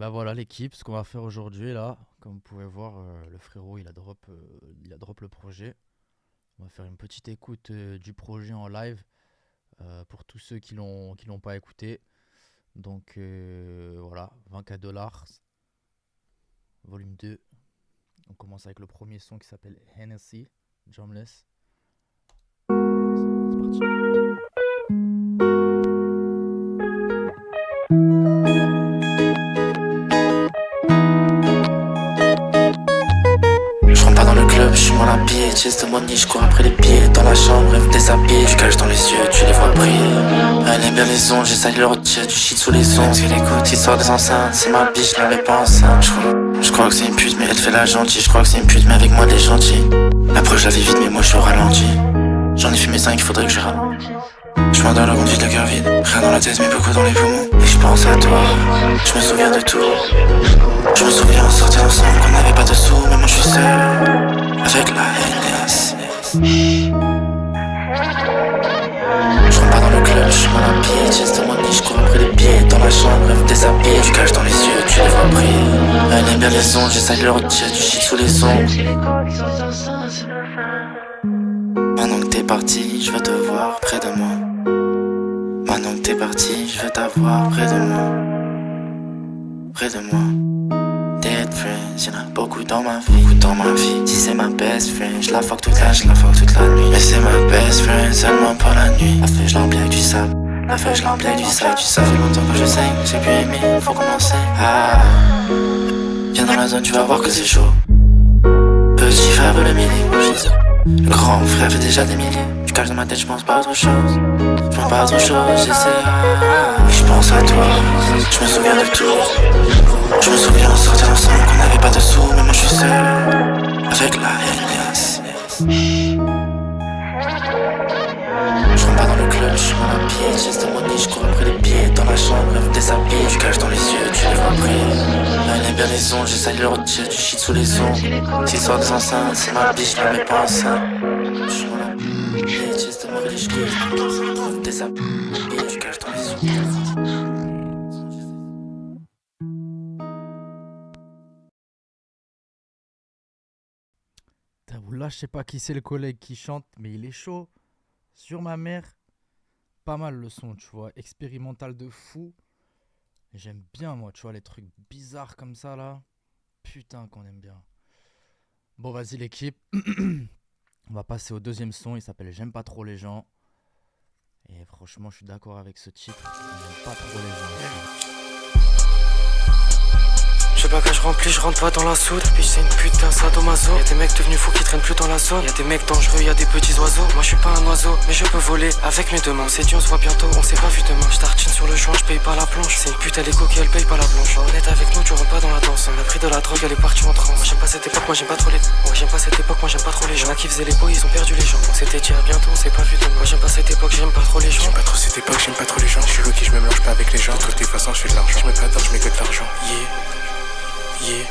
Bah voilà l'équipe, ce qu'on va faire aujourd'hui là, comme vous pouvez voir, le frérot il a drop le projet. On va faire une petite écoute du projet en live pour tous ceux qui l'ont pas écouté. Donc voilà, 24 dollars, volume 2. On commence avec le premier son qui s'appelle Hennessy, Drumless. C'est parti. Je rentre pas dans le club, je suis mal habillé. Chase de money, je cours après les pieds. Dans la chambre, rêve déshabillé. Tu caches dans les yeux, tu les vois briller. Elle aime bien les ondes, j'essaye de leur retirer du shit sous les ondes. Elle écoute, qui sort des enceintes. C'est ma biche, je l'avais pas enceinte. Je crois que c'est une pute, mais elle fait la gentille. Je crois que c'est une pute, mais avec moi elle est gentille. Après je la vis vite, mais moi je suis au ralenti. J'en ai fumé 5, il faudrait que je ralentisse. Je m'endors la conduite, le cœur vide. Rien dans la tête, mais beaucoup dans les poumons. Et je pense à toi, je me souviens de tout. Je me souviens, on sortait ensemble, qu'on n'avait pas de sous. Mais moi je suis seul, avec la NS. Je rentre pas dans le club, je suis mal habillé. Chest de money, je cours après les pieds. Dans la chambre, rêve déshabillé. Tu caches dans les yeux, tu les vois briller. Elle aime bien les ondes, j'essaye de leur retirer du shit sous les ondes. Maintenant que t'es parti, je veux te voir près de moi. Maintenant que t'es parti, je veux t'avoir près de moi. Près de moi. Dead friends, y'en a beaucoup dans ma vie. Si c'est ma best friend, je la fuck toute la nuit. Mais c'est ma best friend, seulement pour la nuit. La feuille, je l'emplis avec du sable. La feuille, je l'emplis avec du sable. Ça fait longtemps que je saigne, j'ai plus aimé, faut commencer. Ah, viens dans la zone, tu vas voir que c'est chaud. Petit frère veut le millier. Le grand frère fait déjà des milliers. Je cache dans ma tête, je pense pas à autre chose. Je pense pas à autre chose, j'essaie. Et je pense à toi, je me souviens de tout. Je me souviens, on sortait ensemble, qu'on n'avait pas de sous. Mais moi je suis seul, avec la NS. Je rentre pas dans le club, je suis mal habillé. Chest de money, je cours après les pieds. Dans la chambre, rêve déshabillé. Tu caches dans les yeux, tu les vois briller. Elle aime bien les ondes, j'essaye de leur retirer du shit sous les ondes. S'il sort des enceintes, c'est ma biche, je la mets pas enceinte. Je suis mal habillé, chest de money, je cours. Rêve déshabillé, tu caches dans les yeux. Là, je sais pas qui c'est le collègue qui chante, mais il est chaud. Sur ma mère, pas mal le son, tu vois. Expérimental de fou. J'aime bien, moi, tu vois, les trucs bizarres comme ça, là. Putain, qu'on aime bien. Bon, vas-y, l'équipe. On va passer au deuxième son. Il s'appelle J'aime pas trop les gens. Et franchement, je suis d'accord avec ce titre. J'aime pas trop les gens. Je sais pas que je remplis, je rentre pas dans la soude. Puis c'est une putain sadomaso. Y'a des mecs devenus fous qui traînent plus dans la zone. Y'a des mecs dangereux, y'a des petits oiseaux. Moi je suis pas un oiseau, mais je peux voler avec mes deux mains. On s'est dit on se voit bientôt, on s'est pas vu demain. Je tartine sur le joint, je paye pas la planche. C'est une pute, elle est coquille, elle paye pas la blanche. Honnête avec nous, tu rentres pas dans la danse. On a pris de la drogue, elle est partie en transe. Moi j'aime pas cette époque, moi j'aime pas trop les. Moi j'aime pas cette époque, moi j'aime pas trop les gens. Y'en a qui faisaient les beaux, ils ont perdu les gens. On s'était dit à bientôt, on s'est pas vu demain. Moi j'aime pas cette époque, j'aime pas trop les gens. J'aime pas trop cette époque, j'aime pas trop les gens. Je suis loqué, je me mélange pas avec les gens. De toutes les façons, je fais de l'argent. Je me pas je mets que de l'argent. Yeah. Yeah.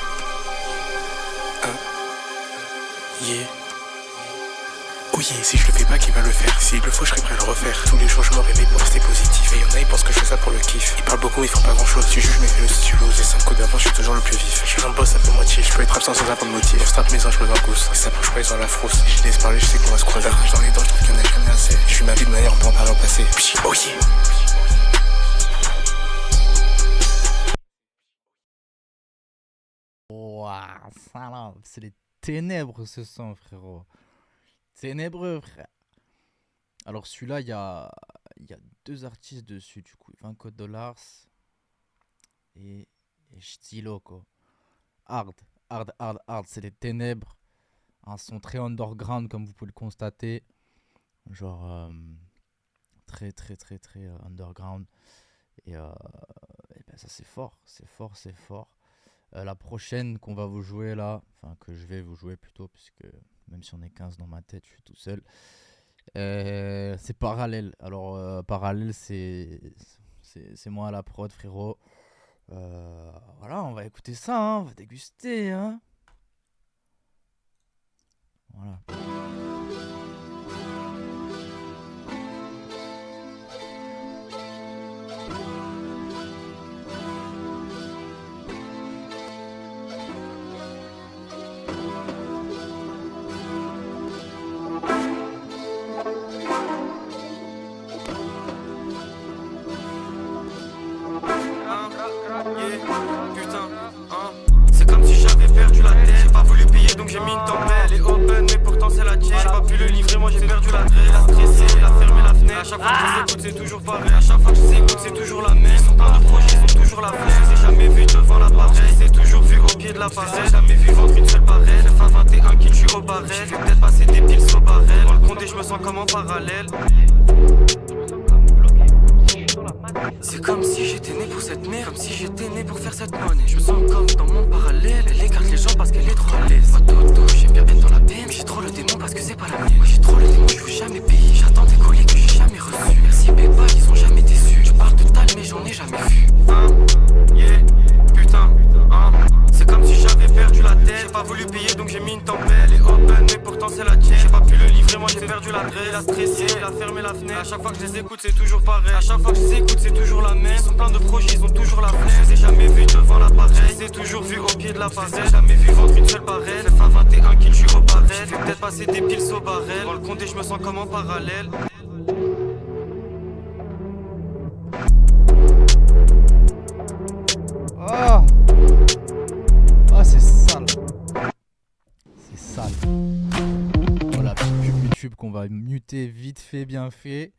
Oh yeah, si je le fais pas, qui va le faire? S'il le faut, je serais prêt à le refaire. Tous les jours, je me réveille pour rester positif. Et y'en a, ils pensent que je fais ça pour le kiff. Ils parlent beaucoup, ils font pas grand chose. Tu juges, mais fais le stylo. J'ai 5 coups d'avant, je suis toujours le plus vif. Je suis un boss à peu moitié. Je peux être absent sans avoir de motif. Je tape mes anges, je me gousse. Ça bouge pas, ils ont la frousse. Si je laisse parler, je sais qu'on va se croiser. Rage dans les dents, je trouve qu'il y en a jamais assez. Je vis ma vie de manière, on peut en parler au passé. Puis, oh yeah. Ouah, ça là, c'est les ténèbres ce son, frérot. Ténébreux, frère. Alors celui-là, il y a deux artistes dessus, du coup. 24 dollars et Stylo, quoi. Hard, hard. C'est les ténèbres. Un son très underground, comme vous pouvez le constater. Genre, très underground. Et ben ça, c'est fort. C'est fort. La prochaine qu'on va vous jouer là, enfin que je vais vous jouer plutôt, puisque même si on est 15 dans ma tête, je suis tout seul. C'est Parallèle. Alors, Parallèle, c'est moi à la prod, frérot. Voilà, on va écouter ça, hein, on va déguster. Hein. Voilà. Putain, hein. C'est comme si j'avais perdu la tête. J'ai pas voulu payer donc j'ai mis une tempête. Elle est open mais pourtant c'est la tienne. J'ai pas pu le livrer, moi j'ai perdu la tête. La stressé, la fermé la fenêtre. À chaque fois que je les écoute c'est toujours pareil. À chaque fois que je les écoute c'est toujours la même. Ils sont plein de projets, ils ont toujours la flemme. Je les ai jamais vus devant l'appareil. C'est toujours vu au pied de l'appareil. Je les ai jamais vu vendre une seule barrette. F1 21 qui tue au barrel. Je vais peut-être passer des piles au barrel. Dans le condé je me sens comme en parallèle. C'est comme si j'étais né pour cette merde, comme si j'étais né pour faire cette monnaie. Je me sens comme dans mon parallèle. Elle écarte les gens parce qu'elle est trop à l'aise. Pas d'auto, j'aime bien être dans la peine. Mais j'ai trop le démon parce que c'est pas la mienne. Moi j'ai trop le démon, je veux jamais payer. J'attends des colis que j'ai jamais reçus. Merci Béba, ils sont jamais déçus. Je parle de tal mais j'en ai jamais vu. Putain, c'est comme si j'avais perdu la tête. J'ai pas voulu payer donc j'ai mis une tempête. Elle est open mais pourtant c'est la tienne. J'ai pas pu le livrer, moi j'ai perdu la tête. La stressé, la fermé la fenêtre. À chaque fois que je les écoute c'est toujours pareil. À chaque fois que je les écoute c'est toujours la même. Ils sont plein de projets, ils ont toujours la flemme. Je les ai jamais vus devant l'appareil. Je les ai toujours vus au pied de l'appareil. Je les ai jamais vu vendre une seule barrette. F1 21 qui tue au barrel. Je vais peut-être passer des piles au barrel. Dans le condé je me sens comme en parallèle. Ah, c'est sale. C'est sale. Voilà, petite pub YouTube qu'on va muter vite fait, bien fait.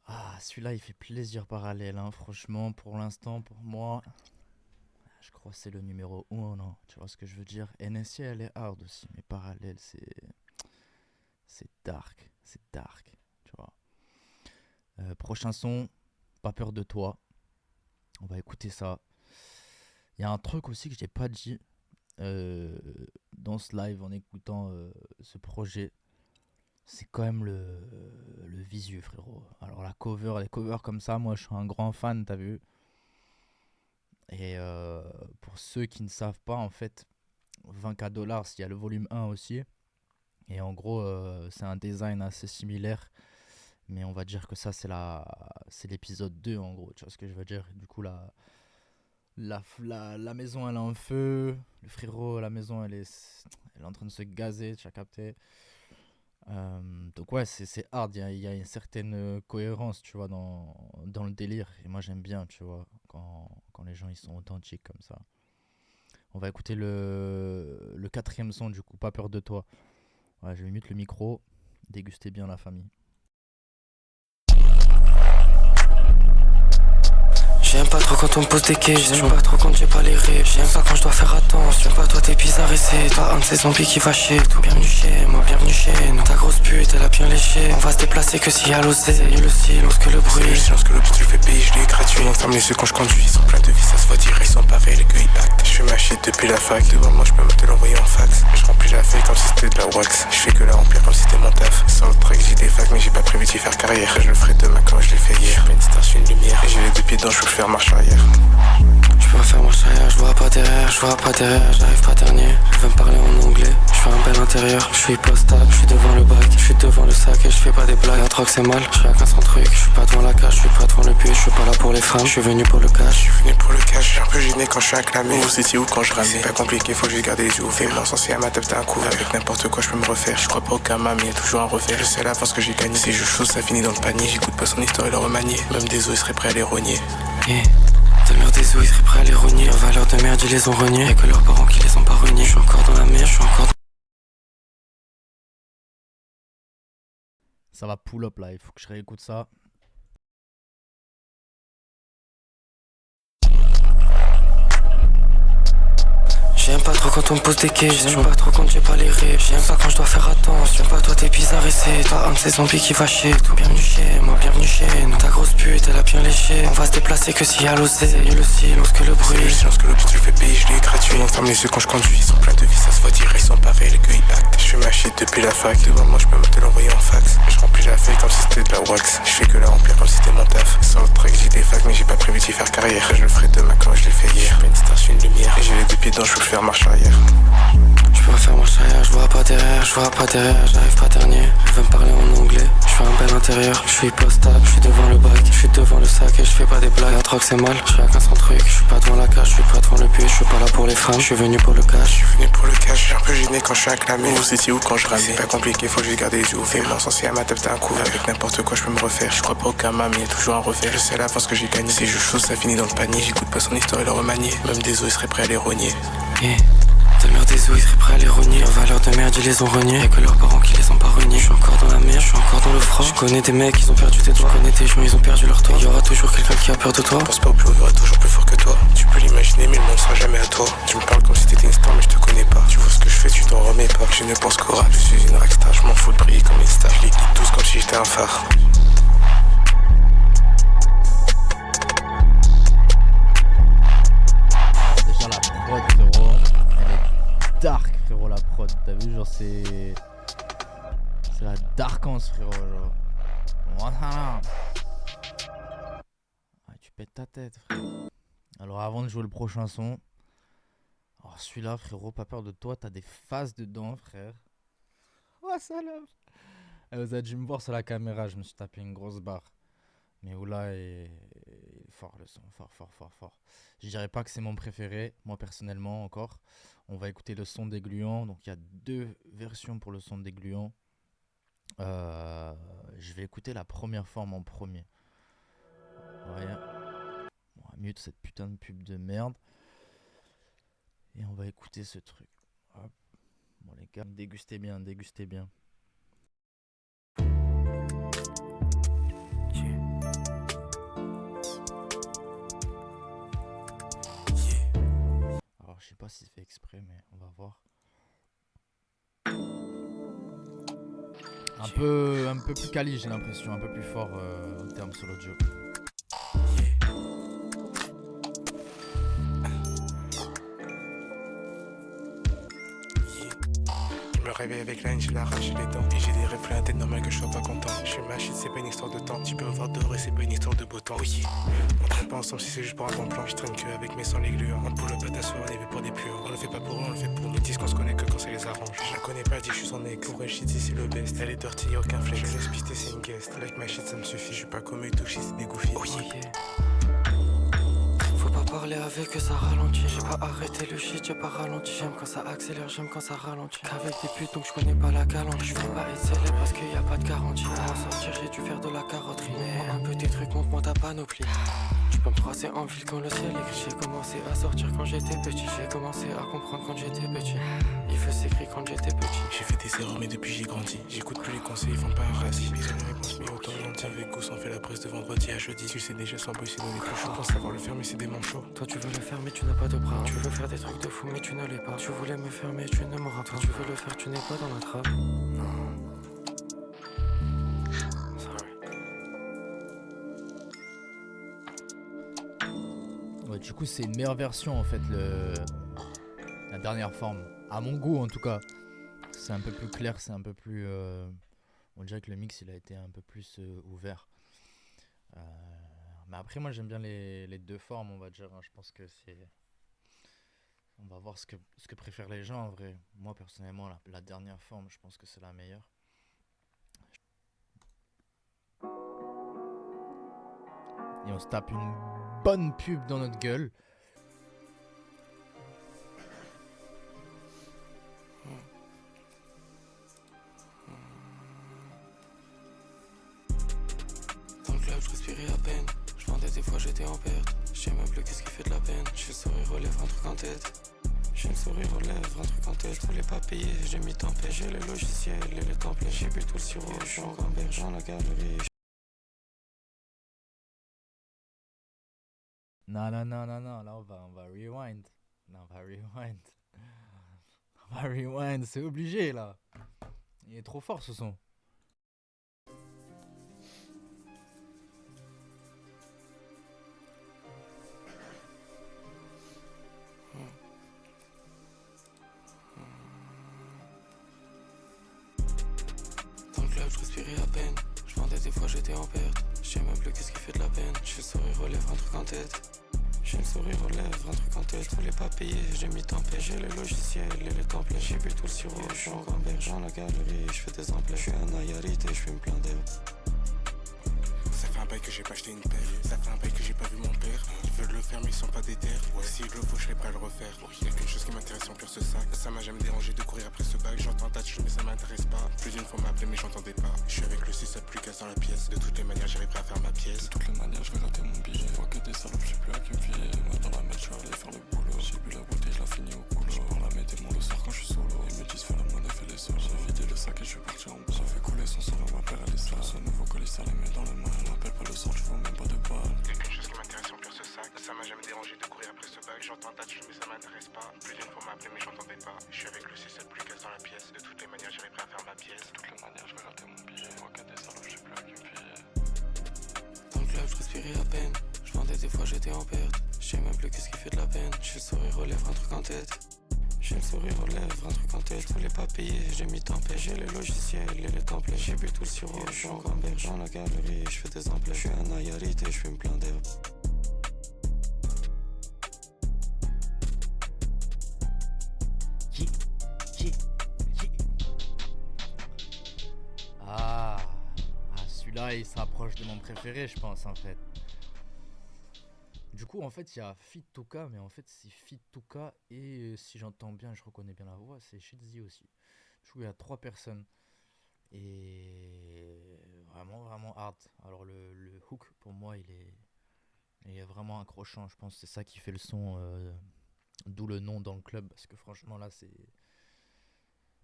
Ah, celui-là, il fait plaisir parallèle, hein. Franchement, pour l'instant, pour moi, je crois que c'est le numéro 1, non? Tu vois ce que je veux dire? NSC, elle est hard aussi, mais parallèle, c'est dark. C'est dark, tu vois. Prochain son, Pas peur de toi. On va écouter ça. Il y a un truc aussi que j'ai pas dit dans ce live en écoutant ce projet. C'est quand même le visu, frérot. Alors les covers comme ça, moi je suis un grand fan, t'as vu. Et pour ceux qui ne savent pas, en fait, 20$, il y a le volume 1 aussi. Et en gros, c'est un design assez similaire. Mais on va dire que ça, c'est l'épisode 2, en gros. Tu vois ce que je veux dire? Du coup, la maison, elle est en feu. Le frérot, la maison, elle est en train de se gazer, tu as capté. Donc ouais, c'est hard. Il y a une certaine cohérence, tu vois, dans le délire. Et moi, j'aime bien, tu vois, quand les gens, ils sont authentiques comme ça. On va écouter le 4e son, du coup, Pas peur de toi. Ouais, je vais mute le micro. Dégustez bien la famille. J'aime pas trop quand on me pose des questions. J'aime pas trop quand j'ai pas les rêves. J'aime pas quand je dois faire attention. Pas toi t'es bizarre et c'est toi un de ces zombies qui va chez tout. Bienvenue chez moi, bienvenue chez nous. Ta grosse pute elle a bien léché. On va se déplacer que si y a l'osé. Le silence que le bruit. Le silence que le bruit, je le fais payer, je l'ai gratuit. On ferme les yeux quand je conduis. Ils sont pleins de vie, ça se voit direct, ils sont pareils, les gueux ils pactent. Je fais ma shit depuis la fac. Devant moi je peux me te l'envoyer en fax. Je remplis la feuille comme si c'était de la wax. Je fais que la remplir comme si c'était mon taf. Sans le track j'ai des facs mais j'ai pas prévu d'y faire carrière. Je le ferai demain comme je l'ai fait hier. Je une star, je suis une lumière. Et j'ai les deux pieds dedans, je peux faire marche arrière. Je peux faire marche arrière, je vois pas derrière, j'arrive pas dernier. Elle va me parler en anglais, je fais un bel intérieur. Je suis postable, je suis devant le bac, je suis devant le sac et je fais pas des blagues. La drogue c'est mal, chacun son truc. Je suis pas devant la cage, je suis pas devant le but, je suis pas là pour les femmes. Je suis venu pour le cash, je suis un peu gêné quand je suis acclamé. Vous étiez où quand je ramais? C'est pas compliqué, faut juste garder les yeux ouverts. Mon sens à ma tête t'as un coup. Avec n'importe quoi je peux me refaire. Je crois pas aucun mâme, mais y'a toujours un refaire. Je sais à l'avance que j'ai gagné. Si je chose ça finit dans le panier. J'écoute pas son histoire et le remanier. Même des os ils seraient prêts à les rogner. De leur des os, ils seraient prêts à les renier. Leurs valeurs de merde, ils les ont reniés. Y'a que leurs parents qui les ont pas reniés. Je suis encore dans la merde, je suis encore dans... Ça va pull up là, il faut que je réécoute ça. J'aime pas trop quand on me pose des questions. J'aime pas trop quand j'ai pas les rêves. J'aime pas quand je dois faire attention. Pas toi t'es bizarre et c'est toi un de ces zombies qui va chez tout. Bienvenue chez moi, bienvenue chez nous. Ta grosse pute elle a bien léché. On va se déplacer que si y a l'osé. Le silence que le bruit. Le silence que le bruit, je le fais payer, je l'ai gratuit. On ferme les yeux quand je conduis. Ils sont pleins de vie, ça se voit direct, ils sont pareils, les gueux ils pactent. Je fais ma shit depuis la fac. Devant moi je peux me te l'envoyer en fax. Je remplis la feuille comme si c'était de la wax. Je fais que la remplir comme si c'était mon taf. Sans le track j'ai des facs mais j'ai pas prévu d'y faire carrière. Je le ferai demain comme je l'ai fait hier. Je suis une star, je suis une lumière. Et j'ai les deux pieds dedans, je peux faire marche arrière. Je peux pas faire marche arrière, je vois pas derrière, j'arrive pas dernier. Elle veut me parler en anglais, je fais un bel intérieur. Je suis postable, je suis devant le bac, je suis devant le sac et je fais pas des blagues. La drogue c'est mal, chacun son truc. Je suis pas devant la cage, je suis pas devant le but. Je suis pas là pour les femmes, je suis venu pour le cash. Je suis venu pour le cash, je suis un peu gêné quand je suis acclamé. Vous étiez où quand je ramais? C'est pas compliqué, faut juste garder les yeux ouverts. Mon sens à ma tête, t'as un couvert. Avec n'importe quoi, je peux me refaire. Je crois pas au karma, mais y'a toujours un revers. Je sais à l'avance que j'ai gagné. Si je chose, ça finit dans le panier. J'écoute pas son histoire et le remanier. Même des os, ils seraient prêts à les rogner. Yeah. Donne-leur des os, ils seraient prêts à les renier. Leurs valeurs de merde, ils les ont reniés. Y'a que leurs parents qui les ont pas reniés. Je suis encore dans la merde, je suis encore dans le froid. Je connais des mecs, ils ont perdu tes doigts. Je connais des gens, ils ont perdu leur toit. Y'aura toujours quelqu'un qui a peur de toi. Pense pas au plus haut, y'aura toujours plus fort que toi. Tu peux l'imaginer, mais le monde sera jamais à toi. Tu me parles comme si t'étais une star, mais je te connais pas. Tu vois ce que je fais, tu t'en remets pas. Je ne pense qu'au rap, je suis une rockstar. Je m'en fous de briller comme une star. Je les guide tous comme si j'étais un phare. Déjà la prod, frérot, elle est dark, frérot, la prod. T'as vu, genre c'est la darkance, frérot, genre. Voilà. Ouais, tu pètes ta tête, frérot. Alors avant de jouer le prochain son, alors celui-là, frérot, pas peur de toi, t'as des phases dedans, frère. Oh salope. Vous avez dû me voir sur la caméra, je me suis tapé une grosse barre. Mais Oula est fort le son, fort. Je dirais pas que c'est mon préféré, moi personnellement encore. On va écouter le son des gluants, donc il y a 2 versions pour le son des gluants. Je vais écouter la première forme en premier. Ouais. On va mute cette putain de pub de merde. Et on va écouter ce truc. Hop. Bon les gars, dégustez bien. Alors je sais pas si c'est fait exprès, mais on va voir. Un peu plus quali, j'ai l'impression, un peu plus fort en termes sur l'audio. Je me réveille avec la haine, j'ai la rage et les dents. Et j'ai des rêves pleins tête, normal que je sois pas content. Je suis ma shit, c'est pas une histoire de temps. Tu peux me voir dehors et c'est pas une histoire de beau temps. Oui, on traîne pas ensemble si c'est juste pour un bon plan. Je traîne que avec mes sangs les gluants. On pull up à ta soirée, on est fait pour des purs. On le fait pas pour eux, on le fait pour nous. Ils disent qu'on se connaît que quand ça les arrange. Je la connais pas, je dis je suis son mec. Pour elle, shit, c'est le best. Elle est dirty, y'a aucun flex. Je laisse pister, c'est une guest. Like ma shit, ça me suffit. Je suis pas comme eux, touché, c'est des goofy. Oh yeah. Faut pas parler avec eux, ça ralentit. J'ai pas arrêté le shit, j'ai pas ralenti. J'aime quand ça accélère, j'aime quand ça ralentit. Qu'avec des putes, donc je connais pas la galanterie. Je veux pas être célèbre parce qu'il y a pas de garantie. Pour en sortir, j'ai dû faire de la carotterie. Montre-moi un peu tes trucs, montre-moi ta panoplie. Tu peux me croiser en ville quand le ciel est gris. J'ai commencé à sortir quand j'étais petit. J'ai commencé à comprendre quand j'étais petit. Il faisait gris quand j'étais petit. J'ai fait des erreurs, mais depuis j'ai grandi. J'écoute plus les conseils, ils font pas un racisme. Ils ont une réponse, mais autant mentir. Avec Gousse, on fait la presse de vendredi à jeudi. Tu sais déjà, sans boy, c'est dans les plus chauds. Je pense savoir le faire, mais c'est des manchots. Toi tu veux le faire mais tu n'as pas de bras. Tu veux faire des trucs de fou mais tu ne l'es pas. Tu voulais me faire mais tu ne m'auras pas. Tu veux le faire, tu n'es pas dans la trappe. Non. Sorry. Ouais, du coup c'est une meilleure version en fait, la dernière forme. À mon goût en tout cas. C'est un peu plus clair, c'est un peu plus... On dirait que le mix il a été un peu plus ouvert. Mais après moi j'aime bien les 2 formes on va dire, hein. Je pense que c'est... On va voir ce que préfèrent les gens en vrai. Moi personnellement la dernière forme je pense que c'est la meilleure. Et on se tape une bonne pub dans notre gueule. Dans le club je respirais à peine. Je vendais des fois j'étais en perte. Je sais même plus qu'est-ce qui fait de la peine. J'ai le sourire aux lèvres, un truc en tête. J'ai le sourire aux lèvres, un truc en tête. Je voulais pas payer, j'ai mis tempête. J'ai les logiciels et les templates. J'ai bu tout le sirop, je suis encore berge dans la galerie. Non, là on va rewind. Non, on va rewind. On va rewind, c'est obligé là. Il est trop fort ce son. Dans le club je respirais à peine. Je vendais des fois j'étais en perte. Je sais même plus qu'est-ce qui fait de la peine. J'ai le sourire aux lèvres, un truc en tête. J'ai le sourire aux lèvres, un truc en tête. Je voulais pas payer, j'ai mis tempête. J'ai les logiciels et les templates. J'ai bu tout le sirop, je suis encore berge dans la galerie. Je fais des emplettes, je suis un Nayarit et je fume plein d'herbe. Ça fait un bail que j'ai pas acheté une paire. Ça fait un bail que j'ai pas vu mon père. Ils veulent le faire mais ils sont pas déter. S'il le faut je serai prêt à le refaire. Y'a qu'une chose qui m'intéresse en pur ce sac. Ça m'a jamais dérangé de courir après ce bac. J'entends ta mais ça m'intéresse pas. Plus d'une fois m'appeler mais j'entendais pas. Je suis avec le 6 plus casse dans la pièce. De toutes les manières j'arrive prêt à faire ma pièce. De toutes les manières je vais rater mon billet. Je vois que des salopes, j'ai plus à qui me fier. Moi dans la mettre je suis allé faire le boulot. J'ai bu la bouteille, je la finis au couloir. Je prends la mettre et le soir quand je suis solo. Ils me disent fais la monnaie, fais les sols. J'ai vidé le sac et je suis parti en bas. J'ai fait couler son sang, ma père elle est sale. Ce nouveau colis ça les met dans le mal. On m'appelle pas le sang, tu vois même pas de balle. Y'a qu'une chose qui m'intéresse en pur ce sac. Ça m'a jamais dérangé de courir après ce bac. J'entends ta mais ça m'intéresse pas. Plus d'une fois m'appeler mais j'entendais pas. Je suis avec le 6 plus casse dans la pièce. De toutes les manières j'arrive prêt à faire ma pièce. De toutes les manières je vais rater mon billet. Je vois que des salopes, j'ai plus à qui me fier. Dans le club je respirais à peine. Je vendais des fois j'étais en perte. Je sais même plus qu'est-ce qui fait de la peine. J'ai le sourire aux lèvres, un truc en tête. J'ai le sourire aux lèvres, un truc en tête. Je voulais pas payer, j'ai mis tempête. J'ai les logiciels et les templates. J'ai bu tout le sirop, je suis encore berge dans la galerie. Je fais des emplettes, je suis un Nayarit et je fume plein d'herbe. Celui-là il s'approche de mon préféré je pense en fait. Du coup en fait il y a Fit Tuka mais en fait c'est Fit Tuka et si j'entends bien, je reconnais bien la voix, c'est Shitzy aussi. Du coup il y a 3 personnes et vraiment hard. Alors le hook pour moi il est vraiment accrochant, je pense que c'est ça qui fait le son, d'où le nom dans le club parce que franchement là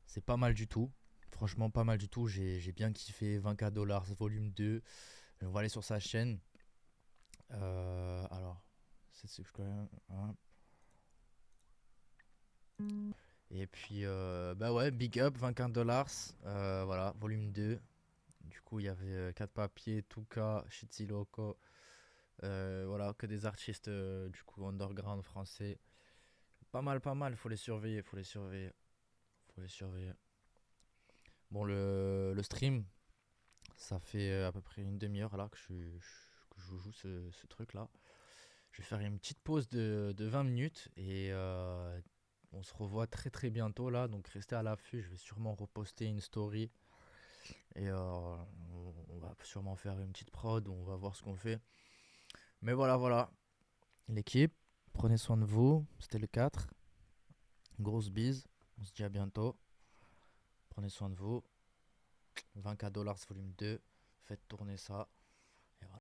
c'est pas mal du tout. Franchement pas mal du tout, j'ai bien kiffé. 24 dollars volume 2. On va aller sur sa chaîne. Alors c'est ce que je connais, hein. Et puis bah ouais, big up 24 dollars. Voilà, volume 2. Du coup il y avait 4 papiers, Tuka, Shitzy Loco. Voilà, que des artistes du coup underground français. Pas mal, faut les surveiller. Bon, le stream, ça fait à peu près une demi-heure là que je joue ce truc là. Je vais faire une petite pause de 20 minutes et on se revoit très bientôt là. Donc restez à l'affût, je vais sûrement reposter une story et on va sûrement faire une petite prod, on va voir ce qu'on fait. Mais voilà, l'équipe, prenez soin de vous, c'était le 4. Grosse bise, on se dit à bientôt. Prenez soin de vous. 24 dollars volume 2. Faites tourner ça.